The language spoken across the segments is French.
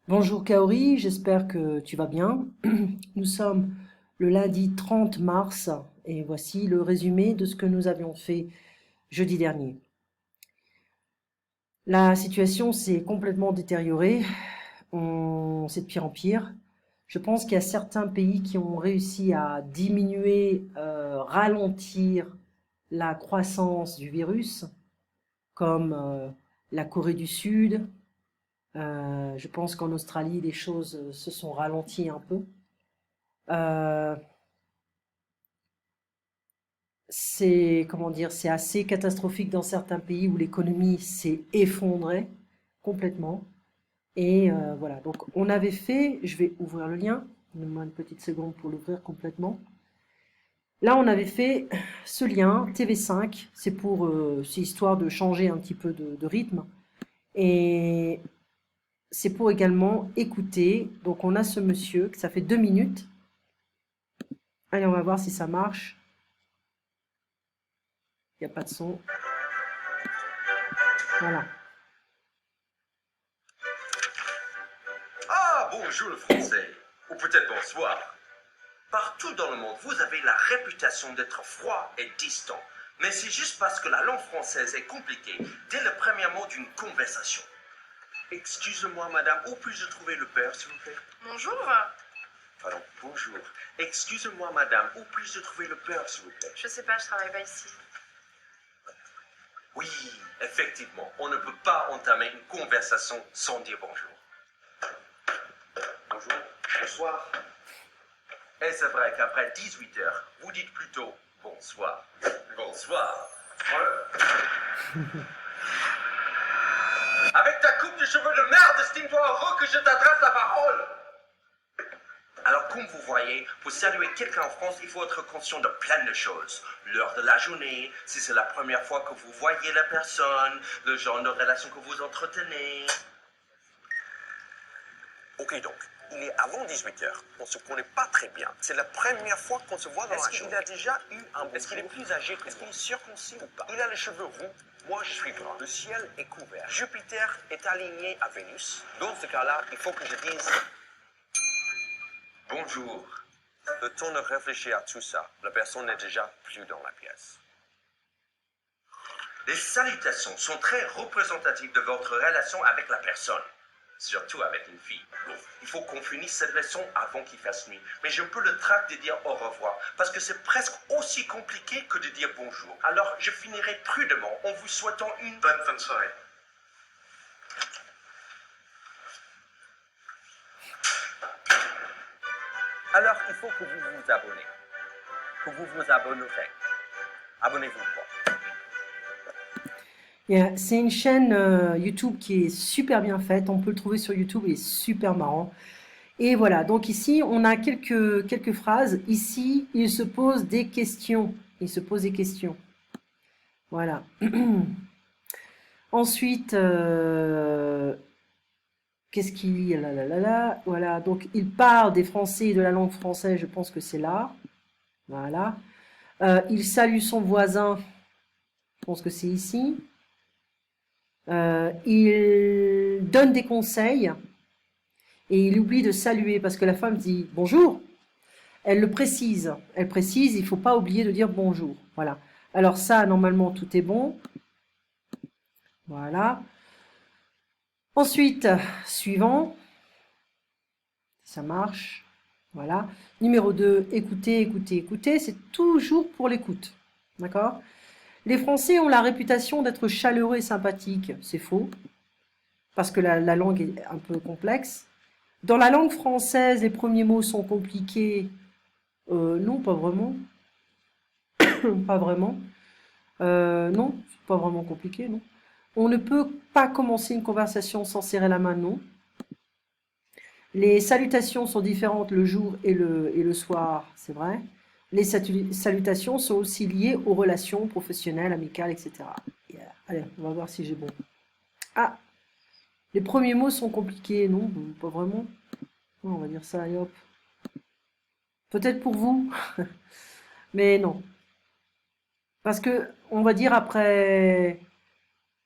Bonjour Kaori, j'espère que tu vas bien. Nous sommes le lundi 30 mars et voici le résumé de ce que nous avions fait jeudi dernier. La situation s'est complètement détériorée, c'est de pire en pire. Je pense qu'il y a certains pays qui ont réussi à diminuer, ralentir la croissance du virus, comme la Corée du Sud. Je pense qu'en Australie, les choses se sont ralenties un peu. Euh, c'est comment dire, c'est assez catastrophique dans certains pays où l'économie s'est effondrée complètement. Et voilà. Donc on avait fait, je vais ouvrir le lien. Donne-moi une petite seconde pour l'ouvrir complètement. Là, on avait fait ce lien TV5. C'est histoire de changer un petit peu de rythme. Et c'est pour également écouter. Donc on a ce monsieur, que ça fait 2 minutes. Allez, on va voir si ça marche. Il n'y a pas de son. Voilà. Ah, bonjour le français, ou peut-être bonsoir. Partout dans le monde, vous avez la réputation d'être froid et distant. Mais c'est juste parce que la langue française est compliquée dès le premier mot d'une conversation. Excusez-moi, madame, où puis-je trouver le père, s'il vous plaît? Bonjour. Pardon, bonjour. Excusez-moi, madame, où puis-je trouver le père, s'il vous plaît? Je sais pas, je travaille pas ici. Oui, effectivement, on ne peut pas entamer une conversation sans dire bonjour. Bonjour, bonsoir. Et c'est vrai qu'après 18 heures, vous dites plutôt bonsoir. Bonsoir. Avec ta coupe de cheveux de merde, estime-toi heureux que je t'adresse la parole. Alors, comme vous voyez, pour saluer quelqu'un en France, il faut être conscient de plein de choses. L'heure de la journée, si c'est la première fois que vous voyez la personne, le genre de relation que vous entretenez. Ok donc, il est avant 18 heures. On se connaît pas très bien. C'est la première fois qu'on se voit dans la journée. Est-ce qu'il a déjà eu un bonjour? Est-ce qu'il est plus âgé que moi? Est-ce qu'il est circoncis ou pas? Il a les cheveux roux. Moi, je suis brun. Le ciel est couvert. Jupiter est aligné à Vénus. Dans ce cas-là, il faut que je dise bonjour. Le temps de réfléchir à tout ça. La personne n'est déjà plus dans la pièce. Les salutations sont très représentatives de votre relation avec la personne. Surtout avec une fille. Il faut qu'on finisse cette leçon avant qu'il fasse nuit. Mais je peux le trac de dire au revoir, parce que c'est presque aussi compliqué que de dire bonjour. Alors je finirai prudemment en vous souhaitant une bonne fin de soirée. Alors il faut que vous vous abonnez. Que vous vous abonnerez. Abonnez-vous quoi. C'est une chaîne YouTube qui est super bien faite. On peut le trouver sur YouTube, il est super marrant. Et voilà, donc ici, on a quelques phrases. Ici, il se pose des questions. Il se pose des questions. Voilà. Ensuite, qu'est-ce qu'il lit? Là, là, là, là. Voilà, donc il parle des Français et de la langue française, je pense que c'est là. Voilà. Il salue son voisin, je pense que c'est ici. Il donne des conseils et il oublie de saluer parce que la femme dit bonjour. Elle le précise. Elle précise, il ne faut pas oublier de dire bonjour. Voilà. Alors ça, normalement, tout est bon. Voilà. Ensuite, suivant. Ça marche. Voilà. Numéro 2, écoutez, écoutez, écoutez. C'est toujours pour l'écoute. D'accord? Les Français ont la réputation d'être chaleureux et sympathiques. C'est faux. Parce que la langue est un peu complexe. Dans la langue française, les premiers mots sont compliqués. Non, pas vraiment. Pas vraiment. Non, c'est pas vraiment compliqué, non. On ne peut pas commencer une conversation sans serrer la main, non. Les salutations sont différentes le jour et le soir, c'est vrai. Les salutations sont aussi liées aux relations professionnelles, amicales, etc. Yeah. Allez, on va voir si j'ai bon. Ah, les premiers mots sont compliqués, non, pas vraiment. On va dire ça, allez hop. Peut-être pour vous, mais non. Parce que, on va dire après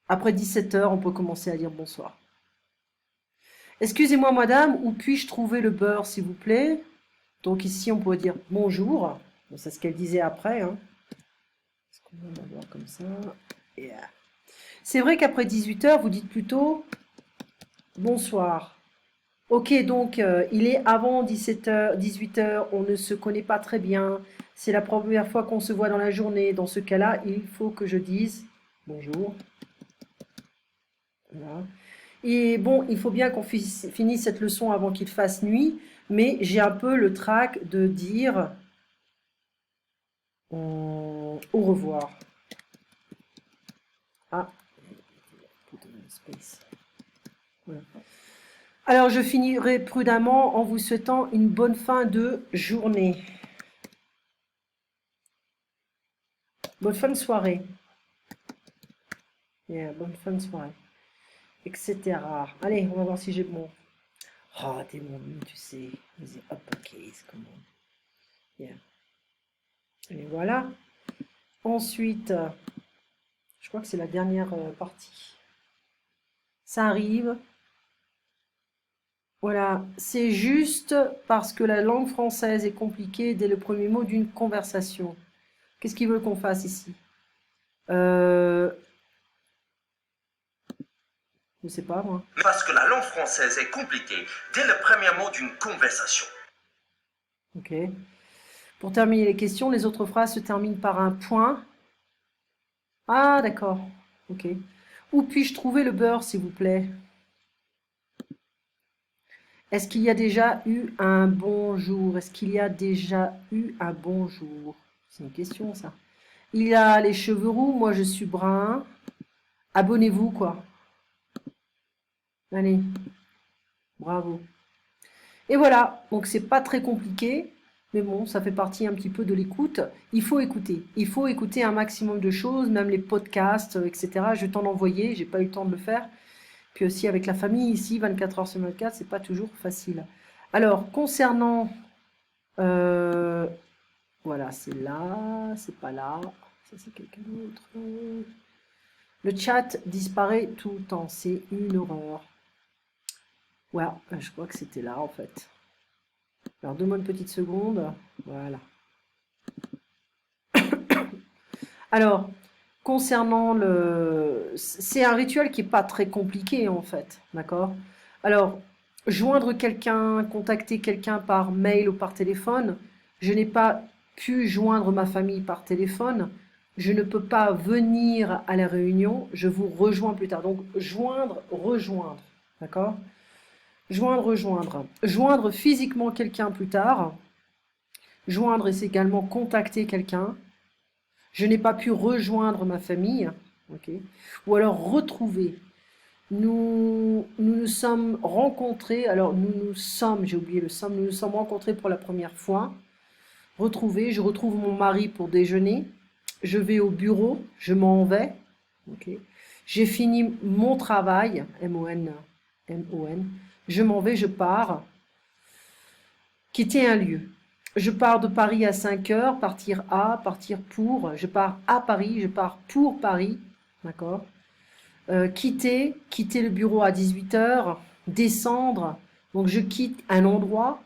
17 heures, on peut commencer à dire bonsoir. Excusez-moi, madame, où puis-je trouver le beurre, s'il vous plaît? Donc ici, on pourrait dire bonjour. Bon, c'est ce qu'elle disait après. Hein. Est-ce qu'on va l'avoir comme ça? Yeah. C'est vrai qu'après 18 h, vous dites plutôt bonsoir. Ok, donc il est avant 17 h, 18 h, on ne se connaît pas très bien. C'est la première fois qu'on se voit dans la journée. Dans ce cas-là, il faut que je dise bonjour. Voilà. Et bon, il faut bien qu'on finisse cette leçon avant qu'il fasse nuit, mais j'ai un peu le trac de dire au revoir. Ah, space. Voilà. Alors, je finirai prudemment en vous souhaitant une bonne fin de journée. Bonne fin de soirée. Yeah, bonne fin de soirée. Etc. Allez, on va voir si j'ai bon. Oh, t'es mon nom, tu sais. Vas-y, uppercase, comment. Yeah. Et voilà. Ensuite, je crois que c'est la dernière partie. Ça arrive. Voilà, c'est juste parce que la langue française est compliquée dès le premier mot d'une conversation. Qu'est-ce qu'ils veulent qu'on fasse ici? Je sais pas, moi. Parce que la langue française est compliquée dès le premier mot d'une conversation. Ok. Pour terminer les questions, les autres phrases se terminent par un point. Ah, d'accord. Ok. Où puis-je trouver le beurre, s'il vous plaît? Est-ce qu'il y a déjà eu un bonjour? Est-ce qu'il y a déjà eu un bonjour? C'est une question, ça. Il a les cheveux roux, moi je suis brun. Abonnez-vous, quoi. Allez, bravo. Et voilà, donc c'est pas très compliqué, mais bon, ça fait partie un petit peu de l'écoute. Il faut écouter. Il faut écouter un maximum de choses, même les podcasts, etc. Je vais t'en envoyer, j'ai pas eu le temps de le faire. Puis aussi avec la famille ici, 24 heures sur 24, c'est pas toujours facile. Alors, concernant... voilà, c'est là, c'est pas là. Ça, c'est quelqu'un d'autre. Le chat disparaît tout le temps, c'est une horreur. Ouais, je crois que c'était là en fait. Alors, donne-moi une petite seconde. Voilà. Alors, concernant le... C'est un rituel qui n'est pas très compliqué en fait, d'accord? Alors, joindre quelqu'un, contacter quelqu'un par mail ou par téléphone, je n'ai pas pu joindre ma famille par téléphone, je ne peux pas venir à la réunion, je vous rejoins plus tard. Donc, joindre, rejoindre, d'accord? Joindre, rejoindre. Joindre physiquement quelqu'un plus tard. Joindre, c'est également contacter quelqu'un. Je n'ai pas pu rejoindre ma famille. Okay. Ou alors retrouver. Nous sommes rencontrés. Alors nous sommes, j'ai oublié le somme, nous nous sommes rencontrés pour la première fois. Retrouver, je retrouve mon mari pour déjeuner. Je vais au bureau, je m'en vais. Okay. J'ai fini mon travail, M-O-N, M-O-N. Je m'en vais, je pars. Quitter un lieu. Je pars de Paris à 5 heures, partir à, partir pour. Je pars à Paris, je pars pour Paris. D'accord. Quitter le bureau à 18 heures. Descendre. Donc je quitte un endroit.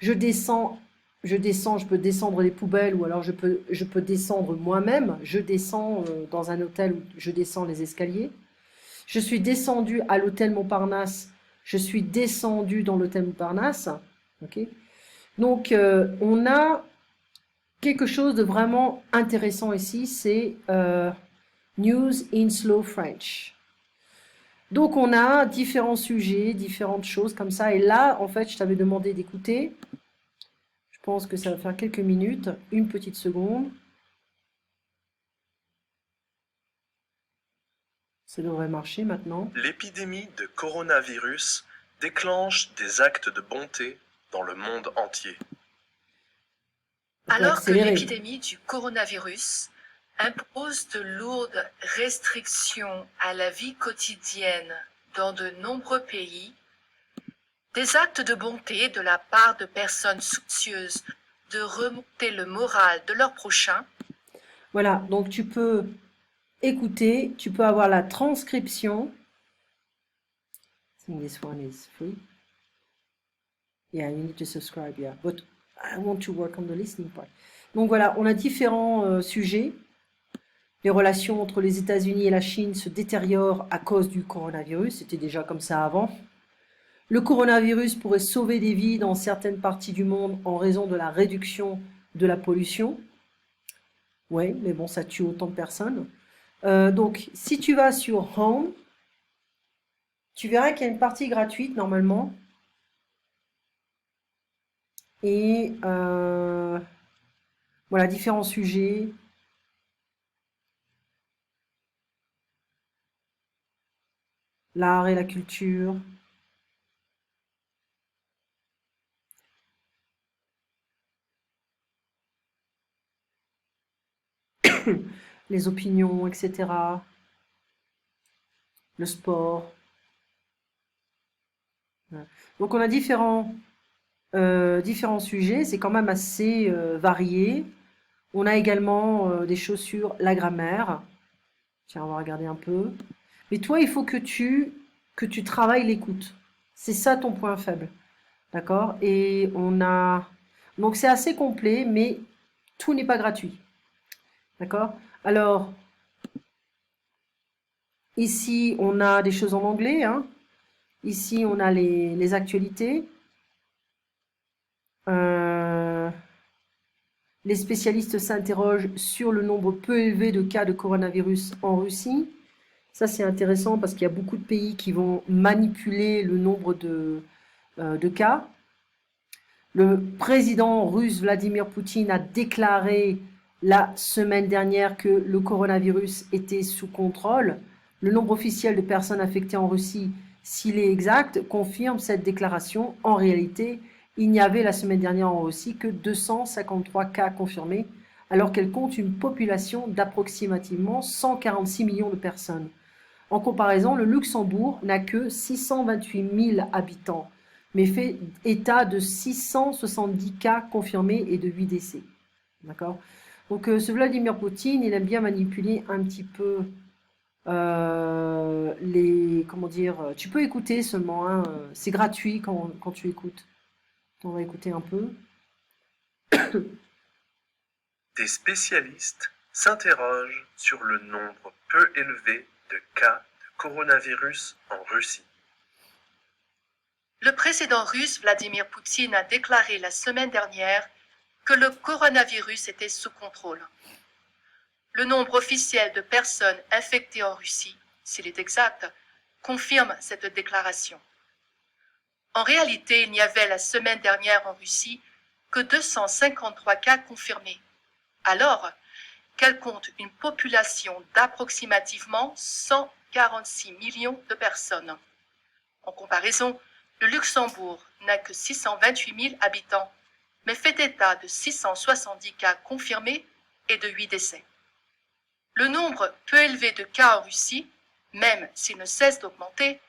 Je descends, je peux descendre les poubelles ou alors je peux descendre moi-même. Je descends dans un hôtel où je descends les escaliers. Je suis descendu à l'hôtel Montparnasse. Je suis descendu dans l'hôtel Montparnasse. Ok. Donc, on a quelque chose de vraiment intéressant ici, c'est News in Slow French. Donc, on a différents sujets, différentes choses comme ça. Et là, en fait, je t'avais demandé d'écouter. Je pense que ça va faire quelques minutes, une petite seconde. Ça devrait marcher maintenant. L'épidémie de coronavirus déclenche des actes de bonté dans le monde entier. Alors que l'épidémie du coronavirus impose de lourdes restrictions à la vie quotidienne dans de nombreux pays, des actes de bonté de la part de personnes soucieuses de remonter le moral de leurs prochains. Voilà, donc tu peux écouter, tu peux avoir la transcription. think this one is free. Yeah, you need to subscribe, yeah. But I want to work on the listening part. Donc voilà, on a différents sujets. Les relations entre les États-Unis et la Chine se détériorent à cause du coronavirus. C'était déjà comme ça avant. Le coronavirus pourrait sauver des vies dans certaines parties du monde en raison de la réduction de la pollution. Oui, mais bon, ça tue autant de personnes. Donc, si tu vas sur Home, tu verras qu'il y a une partie gratuite normalement. Et voilà, différents sujets. L'art et la culture. Les opinions, etc. Le sport. Voilà. Donc on a différents sujets, c'est quand même assez varié. On a également des choses sur la grammaire. Tiens, on va regarder un peu. Mais toi, il faut que tu travailles l'écoute. C'est ça ton point faible. D'accord? Et on a... Donc c'est assez complet, mais tout n'est pas gratuit. D'accord? Alors, ici, on a des choses en anglais. Hein. Ici, on a les actualités. Les spécialistes s'interrogent sur le nombre peu élevé de cas de coronavirus en Russie. Ça, c'est intéressant parce qu'il y a beaucoup de pays qui vont manipuler le nombre de cas. Le président russe Vladimir Poutine a déclaré la semaine dernière que le coronavirus était sous contrôle. Le nombre officiel de personnes infectées en Russie, s'il est exact, confirme cette déclaration. En réalité, il n'y avait la semaine dernière en Russie que 253 cas confirmés, alors qu'elle compte une population d'approximativement 146 millions de personnes. En comparaison, le Luxembourg n'a que 628 000 habitants, mais fait état de 670 cas confirmés et de 8 décès. D'accord? Donc ce Vladimir Poutine, il aime bien manipuler un petit peu comment dire, tu peux écouter seulement, hein, c'est gratuit quand tu écoutes. On va écouter un peu. Des spécialistes s'interrogent sur le nombre peu élevé de cas de coronavirus en Russie. Le président russe Vladimir Poutine a déclaré la semaine dernière que le coronavirus était sous contrôle. Le nombre officiel de personnes infectées en Russie, s'il est exact, confirme cette déclaration. En réalité, il n'y avait la semaine dernière en Russie que 253 cas confirmés, alors qu'elle compte une population d'approximativement 146 millions de personnes. En comparaison, le Luxembourg n'a que 628 000 habitants, mais fait état de 670 cas confirmés et de 8 décès. Le nombre peu élevé de cas en Russie, même s'il ne cesse d'augmenter,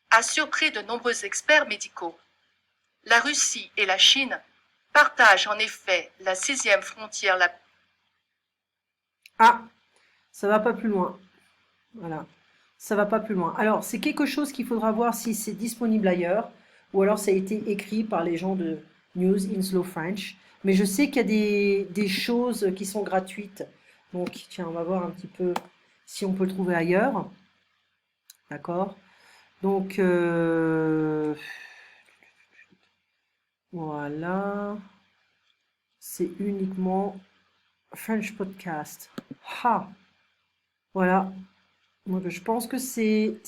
a surpris de nombreux experts médicaux. La Russie et la Chine partagent en effet la 6e frontière la... Ah, ça va pas plus loin. Voilà, ça va pas plus loin. Alors, c'est quelque chose qu'il faudra voir si c'est disponible ailleurs, ou alors ça a été écrit par les gens de News in Slow French. Mais je sais qu'il y a des choses qui sont gratuites. Donc, tiens, on va voir un petit peu si on peut le trouver ailleurs. D'accord? Donc, voilà. C'est uniquement French Podcast. Ha! Voilà. Donc, je pense que c'est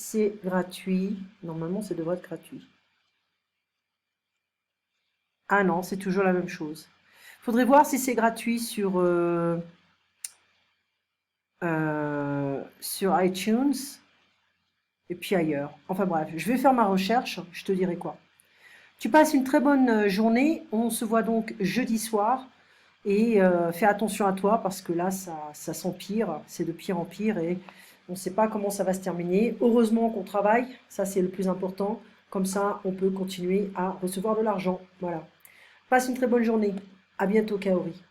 gratuit. Normalement, ça devrait être gratuit. Ah non, c'est toujours la même chose. Faudrait voir si c'est gratuit sur iTunes et puis ailleurs. Enfin bref, je vais faire ma recherche, je te dirai quoi. Tu passes une très bonne journée. On se voit donc jeudi soir. Et fais attention à toi parce que là, ça s'empire. C'est de pire en pire et on ne sait pas comment ça va se terminer. Heureusement qu'on travaille, ça c'est le plus important. Comme ça, on peut continuer à recevoir de l'argent. Voilà. Passe une très bonne journée. À bientôt, Kaori.